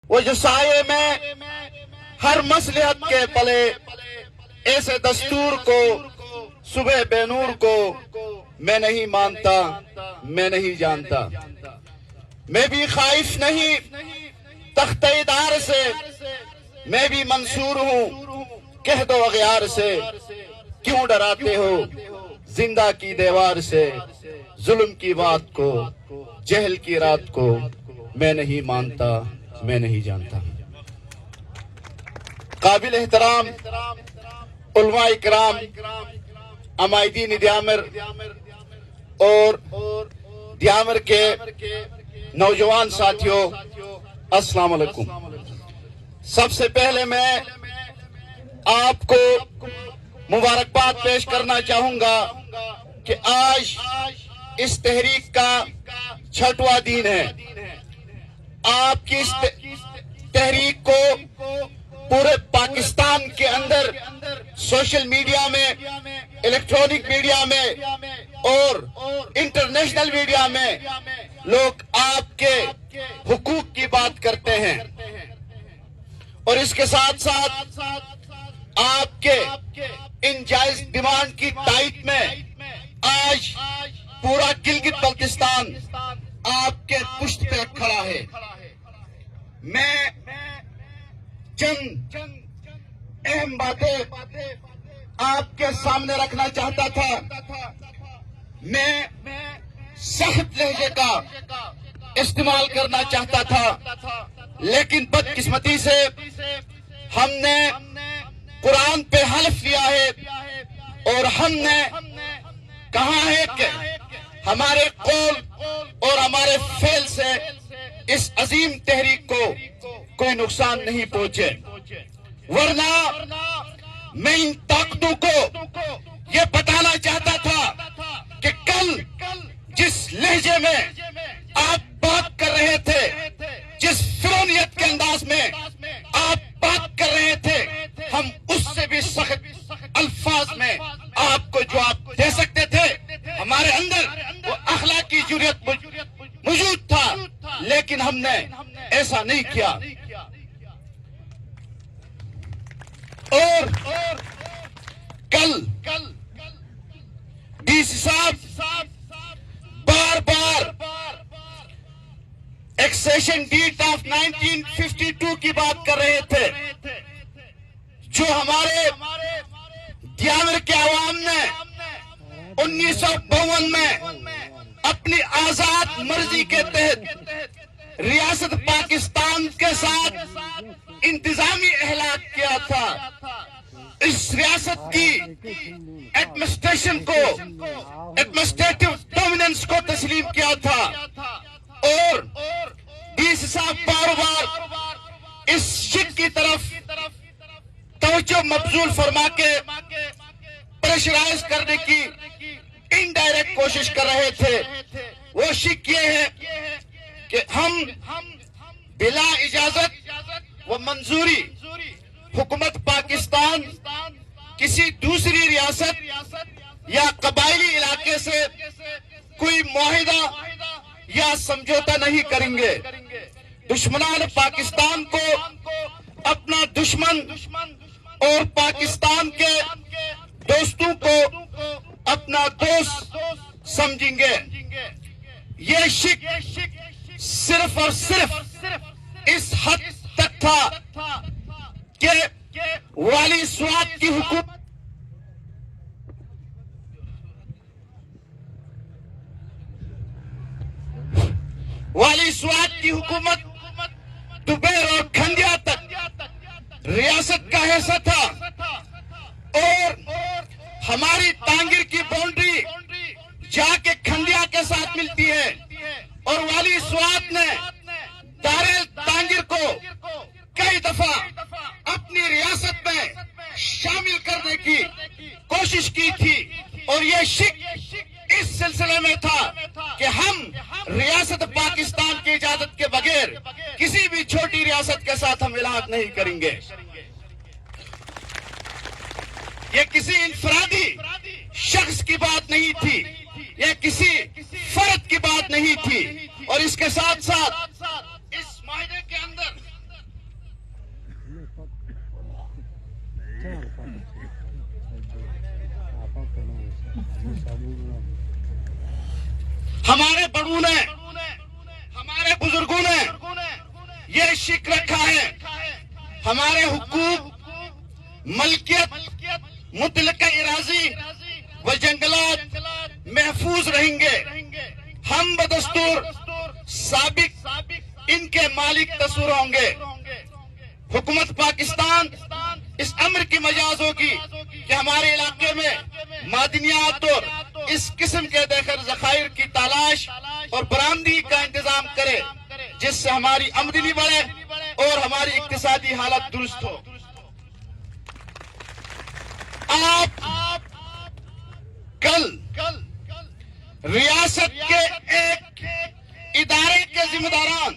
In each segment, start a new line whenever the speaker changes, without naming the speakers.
وہ جو سائے میں ہر مصلحت کے پلے ایسے دستور کو صبح بے نور کو میں نہیں مانتا، میں نہیں جانتا۔ میں بھی خائف نہیں تخت دار سے، میں بھی منصور ہوں کہہ دو اغیار سے۔ کیوں ڈراتے ہو زندہ کی دیوار سے؟ ظلم کی بات کو، جہل کی رات کو میں نہیں مانتا، میں نہیں جانتا۔ قابل احترام علماء اکرام، عمائدین دیامر اور دیامر کے نوجوان ساتھیوں، السلام علیکم۔ سب سے پہلے میں آپ کو مبارکباد پیش کرنا چاہوں گا کہ آج اس تحریک کا 6واں دن ہے۔ آپ کی اس تحریک کو پورے پاکستان کے اندر سوشل میڈیا میں، الیکٹرانک میڈیا میں اور انٹرنیشنل میڈیا میں لوگ آپ کے حقوق کی بات کرتے ہیں، اور اس کے ساتھ ساتھ آپ کے ان جائز ڈیمانڈ کی تائید میں آج پورا گلگت بلتستان آپ کے پشت پہ کھڑا ہے۔ میں چند اہم باتیں آپ کے سامنے رکھنا چاہتا تھا۔ میں سخت لہجے کا استعمال کرنا چاہتا تھا، لیکن بدقسمتی سے ہم نے قرآن پہ حلف لیا ہے اور ہم نے کہا ہے کہ ہمارے قول اور ہمارے فعل سے اس عظیم تحریک کو کوئی نقصان نہیں پہنچے، ورنہ میں ان طاقتوں کو یہ بتانا چاہتا تھا کہ کل جس لہجے میں آپ بات کر رہے تھے، جس فرونیت کے انداز میں آپ بات کر رہے تھے، ہم اس سے بھی سخت الفاظ میں آپ کو جواب دے سکتے تھے۔ ہمارے اندر وہ اخلاقی جرأت موجود تھا، لیکن ہم نے ایسا نہیں کیا۔ اور کل ڈی سی صاحب بار بار ایکسیشن ڈیٹ آف 1952 کی بات کر رہے تھے، جو ہمارے دیامر کے عوام نے 1952 میں اپنی آزاد مرضی کے تحت ریاست پاکستان کے ساتھ انتظامی احلاق کیا تھا۔ اس ریاست کی ایڈمنسٹریشن کو، ایڈمنسٹریٹو ڈومیننس کو تسلیم کیا تھا، اور ڈی سی صاحب بار بار اس شک کی طرف توجہ مبذول فرما کے پریشرائز کرنے کی انڈائریکٹ کوشش کر رہے تھے۔ وہ شک یہ ہے کہ ہم بلا اجازت و منظوری حکومت پاکستان کسی دوسری ریاست یا قبائلی علاقے سے کوئی معاہدہ یا سمجھوتا نہیں کریں گے۔ دشمنان پاکستان کو اپنا دشمن اور پاکستان کے دوستوں کو اپنا دوست سمجھیں گے۔ یہ شک صرف اور صرف اس حد تک تھا کہ والی سوات کی حکومت دوبیر اور کھنڈیا تک ریاست کا حصہ تھا، اور ہماری تانگیر کی باؤنڈری جا کے کھنڈیا کے ساتھ ملتی ہے، اور والی سوات نے دارل تانگیر کو کئی دفعہ اپنی ریاست میں شامل کرنے کی کوشش کی تھی، اور یہ شک اس سلسلے میں تھا کہ ہم ریاست پاکستان کی اجازت کے بغیر کسی بھی چھوٹی ریاست کے ساتھ ہم الحاق نہیں کریں گے۔ یہ کسی انفرادی شخص کی بات نہیں تھی، یہ کسی فرد کی بات نہیں تھی، اور اس کے ساتھ ساتھ اس معاہدے کے اندر ہمارے بڑوں نے، ہمارے بزرگوں نے یہ شک رکھا ہے، ہمارے حقوق، ملکیت، متعلقہ اراضی و جنگلات محفوظ رہیں گے۔ ہم بدستور سابق ان کے مالک تصور ہوں گے۔ حکومت پاکستان اس امر کی مجاز ہوگی کہ ہمارے علاقے میں معدنیات اور اس قسم کے دیگر ذخائر کی تلاش اور برآمدی کا انتظام کرے، جس سے ہماری آمدنی بڑھے اور ہماری اقتصادی حالت درست ہو۔ آپ کل ریاست کے ایک ادارے کے ذمہ داران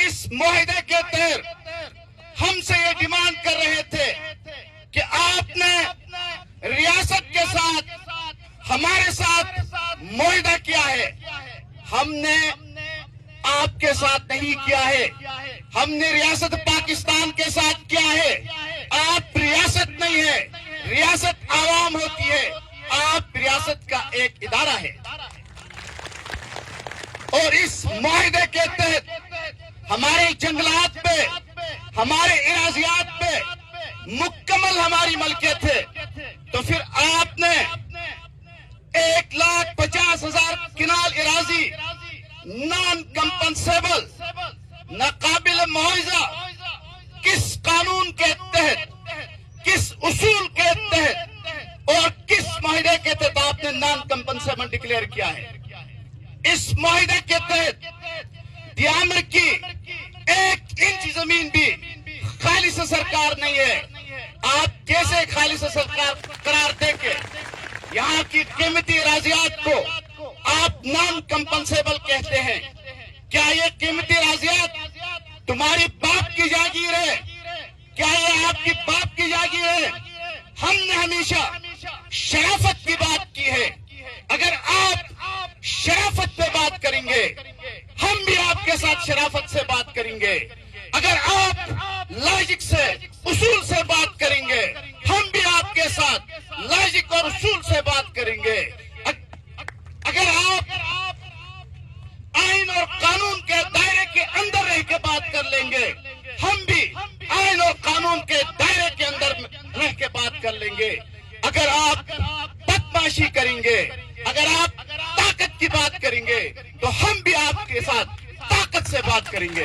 اس معاہدے کے تحت ہم سے یہ ڈیمانڈ کر رہے تھے کہ آپ نے ریاست کے ساتھ، ہمارے ساتھ معاہدہ کیا ہے۔ ہم نے آپ کے ساتھ نہیں کیا ہے، ہم نے ریاست پاکستان کے ساتھ کیا ہے۔ آپ ریاست نہیں ہے، ریاست عوام ہوتی ہے، آپ ریاست کا ایک ادارہ ہے۔ اور اس معاہدے کے تحت ہمارے جنگلات پہ، ہمارے اراضیات پہ مکمل ہماری ملکیت ہے۔ تو پھر آپ نے 1,50,000 کنال اراضی نان کمپنسیبل، ناقابل معاوضہ، کس قانون کے تحت، کس اصول کے تحت اور کس معاہدے کے تحت آپ نے نان کمپنسیبل ڈکلیئر کیا ہے؟ اس معاہدے کے تحت دیامر کی 1 انچ زمین بھی خالص سرکار نہیں ہے۔ آپ کیسے خالص سرکار قرار دے کے یہاں کی قیمتی اراضیات کو آپ نان کمپنسیبل کہتے ہیں؟ کیا یہ قیمتی اراضیات تمہاری باپ کی جاگیر ہے؟ کیا یہ آپ کی باپ کی جاگیر ہے؟ ہم نے ہمیشہ شرافت کی بات کی ہے۔ اگر آپ شرافت پہ بات کریں گے، ہم بھی آپ کے ساتھ شرافت سے بات کریں گے۔ اگر آپ لاجک سے، اصول سے بات کریں گے، ہم بھی آپ کے ساتھ لاجک اور اصول سے بات کریں گے۔ اگر آپ آئین اور قانون کے دائرے کے اندر رہ کے بات کر لیں گے، ہم بھی آئین اور قانون کے دائرے کے اندر رہ کے بات کر لیں گے۔ اگر آپ بدمعاشی کریں گے، اگر آپ طاقت کی بات کریں گے، تو ہم بھی آپ کے ساتھ طاقت سے بات کریں گے۔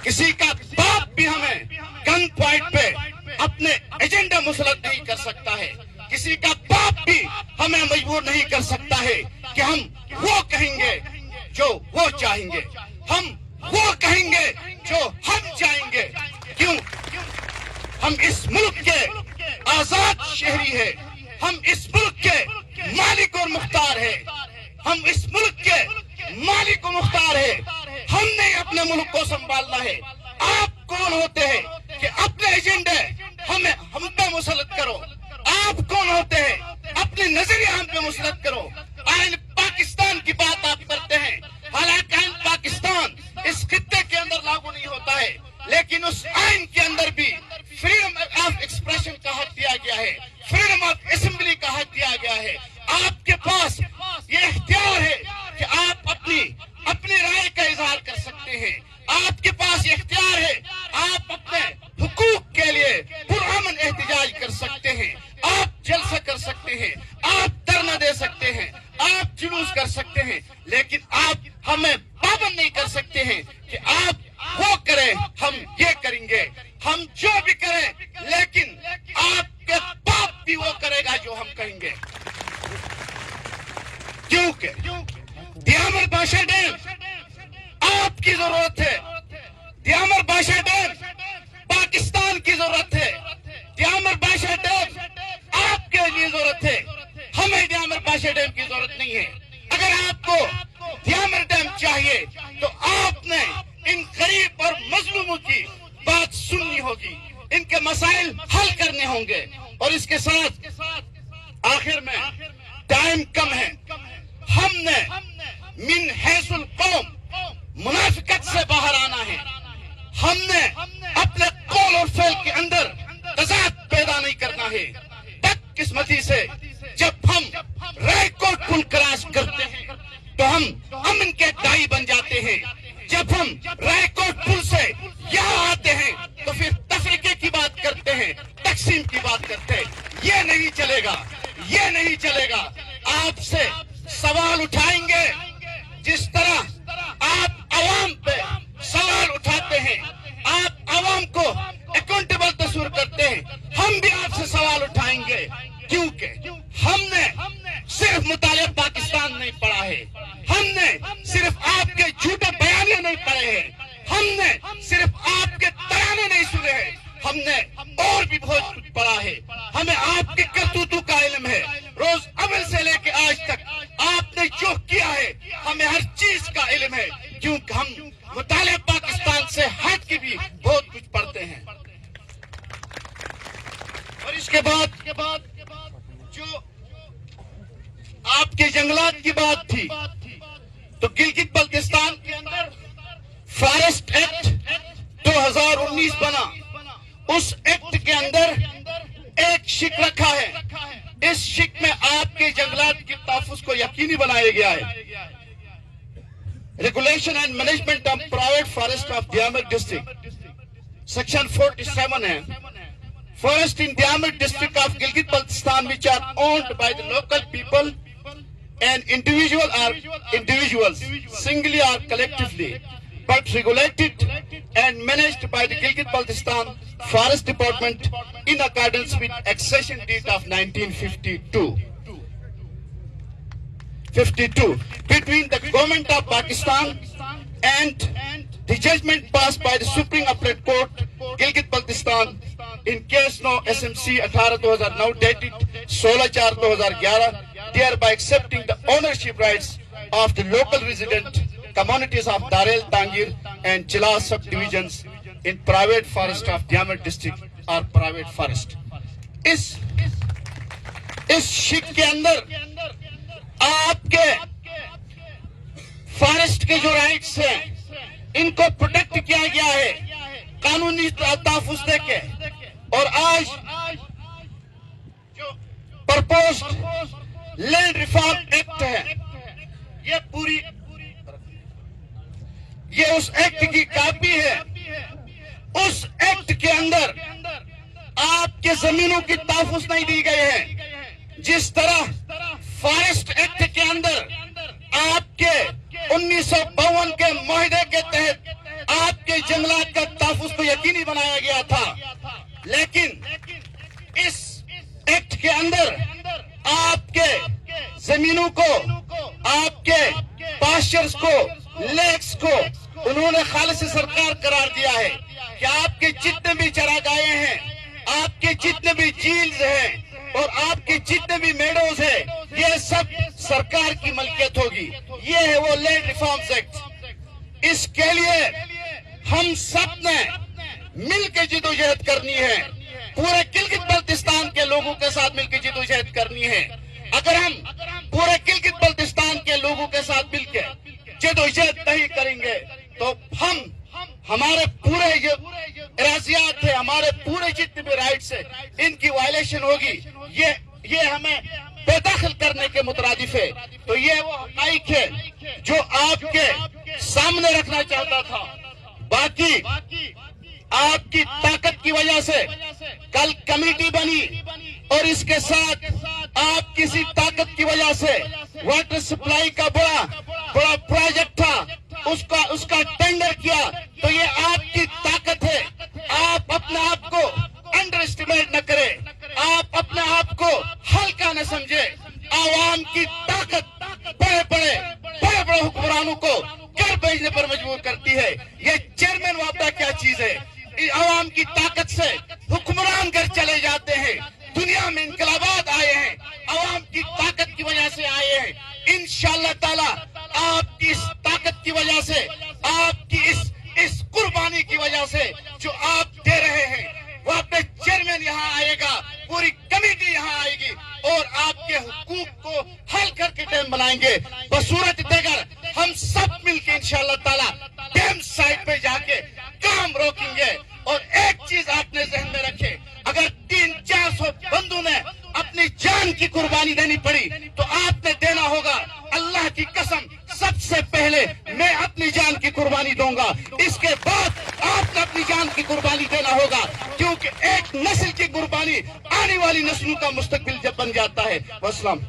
کسی کا باپ بھی ہمیں گن پوائنٹ پہ اپنے ایجنڈا مسلط نہیں کر سکتا ہے۔ کسی کا باپ بھی ہمیں مجبور نہیں کر سکتا ہے کہ ہم وہ کہیں گے جو وہ چاہیں گے، ہم وہ کہیں گے جو ہم چاہیں گے۔ کیوں؟ ہم اس ملک کے آزاد شہری ہیں، ہم اس ملک کے مالک اور مختار ہیں، ہم اس ملک کے مالک و مختار ہیں۔ ہم نے اپنے ملک کو سنبھالنا ہے۔ آپ کون ہوتے ہیں کہ اپنے ایجنڈے ہم پہ مسلط کرو؟ آپ کون ہوتے ہیں اپنے نظریہ ہم پہ مسلط کرو؟ آئین پاکستان کی بات آپ کرتے ہیں، حالانکہ آئین پاکستان اس خطے کے اندر لاگو نہیں ہوتا ہے، لیکن اس آئین کے اندر بھی فریڈم آف ایکسپریشن کا حق دیا گیا ہے، فریڈم آف اسمبلی کا حق دیا گیا ہے۔ آپ کے پاس یہ اختیار ہے کہ آپ اپنی رائے کا اظہار کر سکتے ہیں۔ آپ کے پاس یہ اختیار ہے، آپ اپنے حقوق کے لیے پرامن احتجاج کر سکتے ہیں، آپ جلسہ کر سکتے ہیں، آپ دھرنا دے سکتے ہیں، آپ جلوس کر سکتے ہیں، لیکن آپ ہمیں پابند نہیں کر سکتے ہیں کہ آپ وہ کریں، ہم یہ کریں گے۔ ہم جو بھی کریں، لیکن آپ کے باپ بھی وہ کرے گا جو ہم کہیں گے۔ کیونکہ دیامر باشا ڈیم آپ کی ضرورت ہے، دیامر باشا ڈیم پاکستان کی ضرورت ہے، دیامر باشا ڈیم آپ کے لیے ضرورت ہے، ہمیں دیامر باشا ڈیم کی ضرورت نہیں ہے۔ اگر آپ کو دیامر ڈیم چاہیے تو آپ نے ان غریب اور مظلوموں کی بات سننی ہوگی، ان کے مسائل حل کرنے ہوں گے۔ اور اس کے ساتھ آخر میں ٹائم کم ہے، ہم نے من حیث القوم منافقت سے باہر آنا ہے۔ ہم نے اپنے قول اور فعل کے اندر ہم رائے کوٹ پل سے یہاں آتے ہیں تو پھر تفریقے کی بات کرتے ہیں، تقسیم کی بات کرتے ہیں. یہ نہیں چلے گا، یہ نہیں چلے گا. آپ سے سوال اٹھائیں گے جس طرح آپ عوام پہ سوال اٹھاتے ہیں، آپ عوام کو اکاؤنٹیبل تصور کرتے ہیں، ہم بھی آپ سے سوال اٹھائیں گے. کیونکہ ہم نے صرف مطالعہ پاکستان نہیں پڑھا ہے، ہم نے صرف آپ کے جھوٹے بیانیے نہیں پڑھے ہیں، ہم نے صرف آپ کے ترانے نہیں سنے ہیں، ہم نے اور بھی بہت کچھ پڑھا ہے. ہمیں آپ کے کرتوتوں کا علم ہے. روز اول سے لے کے آج تک آپ نے جو کیا ہے ہمیں ہر چیز کا علم ہے، کیونکہ ہم مطالعہ پاکستان سے ہٹ کے بھی بہت کچھ پڑھتے ہیں. اور اس کے بعد جو آپ کے جنگلات کی بات تھی تو گلگت بلتستان کے اندر فارسٹ ایکٹ 2019 بنا. اس ایکٹ کے اندر ایک شک رکھا ہے. اس شک میں آپ کے جنگلات کے تحفظ کو یقینی بنایا گیا ہے. Regulation and management of private forest of Diamer district section 47 ہے. Forest in Diamond district of Gilgit Baltistan which are owned by the local people and individuals singly or collectively but regulated and managed by the Gilgit Baltistan Forest Department in accordance with accession deed of 1952 between the government of Pakistan and the judgment passed by the Supreme Appellate Court Gilgit Baltistan in case no SMC 18/2009 dated 16/4/2011 thereby accepting the ownership rights of the local resident communities of Darel, Tangir and Chila subdivisions in private forest of Diamar district or private forest. اس شک کے اندر آپ کے forest کے جو rights ہیں ان کو protect کیا گیا ہے قانونی تحفظ دے کے. اور آج جو پرپوزڈ لینڈ ریفارم ایکٹ ہے یہ اس ایکٹ کی کاپی ہے. اس ایکٹ کے اندر آپ کے زمینوں کی تحفظ نہیں دی گئے ہیں. جس طرح فارسٹ ایکٹ کے اندر آپ کے 1952 کے معاہدے کے تحت آپ کے جنگلات کا تحفظ کو یقینی بنایا گیا تھا، لیکن اس ایکٹ کے اندر آپ کے زمینوں کو، آپ کے پاسچرز کو، لیکس کو انہوں نے خالص سرکار قرار دیا ہے کہ آپ کے جتنے بھی چراگاہیں ہیں، آپ کے جتنے بھی جھیلز ہیں اور آپ کے جتنے بھی میڈوز ہیں یہ سب سرکار کی ملکیت ہوگی. یہ ہے وہ لینڈ ریفارمز ایکٹ. اس کے لیے ہم سب نے مل کے جدوجہد کرنی ہے، پورے گلگت بلتستان کے لوگوں کے ساتھ مل کے جدوجہد کرنی ہے. اگر ہم پورے گلگت بلتستان کے لوگوں کے ساتھ مل کے جدوجہد نہیں کریں گے تو ہمارے پورے جو اراضیات ہیں، ہمارے پورے جتنے بھی رائٹس ہیں ان کی وائلیشن ہوگی. یہ ہمیں بے دخل کرنے کے مترادف ہے. تو یہ وہ حقائق ہے جو آپ کے سامنے رکھنا چاہتا تھا. باقی آپ کی طاقت کی وجہ سے کل کمیٹی بنی اور اس کے ساتھ آپ کسی طاقت کی وجہ سے واٹر سپلائی کا بڑا پروجیکٹ تھا اس کا ٹینڈر کیا تو یہ آپ کی طاقت ہے. آپ اپنے آپ کو انڈر اسٹیمیٹ نہ کریں، آپ اپنے آپ کو ہلکا نہ سمجھے. عوام کی طاقت بڑے بڑے حکمرانوں کو گھر بھیجنے پر مجبور کرتی ہے. یہ چیئرمین وعدہ کیا چیز ہے؟ عوام کی طاقت سے حکمران گھر چلے جاتے ہیں. دنیا میں انقلابات آئے ہیں عوام کی طاقت کی وجہ سے آئے ہیں. انشاءاللہ تعالی آپ کی اس طاقت کی وجہ سے، آپ کی اس قربانی کی وجہ سے جو آپ دے رہے ہیں وہ اپنے چیئرمین یہاں آئے گا، پوری کمیٹی یہاں آئے گی اور آپ کے حقوق کو حل کر کے ڈیم بنائیں گے. بصورت دیگر ہم سب مل کے انشاءاللہ تعالی ڈیم سائٹ پہ جا کے کام روکیں گے. اور ایک چیز آپ نے ذہن میں رکھے، اگر 300-400 بندوں نے اپنی جان کی قربانی دینی پڑی تو آپ نے دینا ہوگا. اللہ کی قسم سب سے پہلے میں اپنی جان کی قربانی قربانی دوں گا. اس کے بعد آپ کو اپنی جان کی قربانی دینا ہوگا, کیونکہ ایک نسل کی قربانی آنے والی نسلوں کا مستقبل جب بن جاتا ہے. والسلام.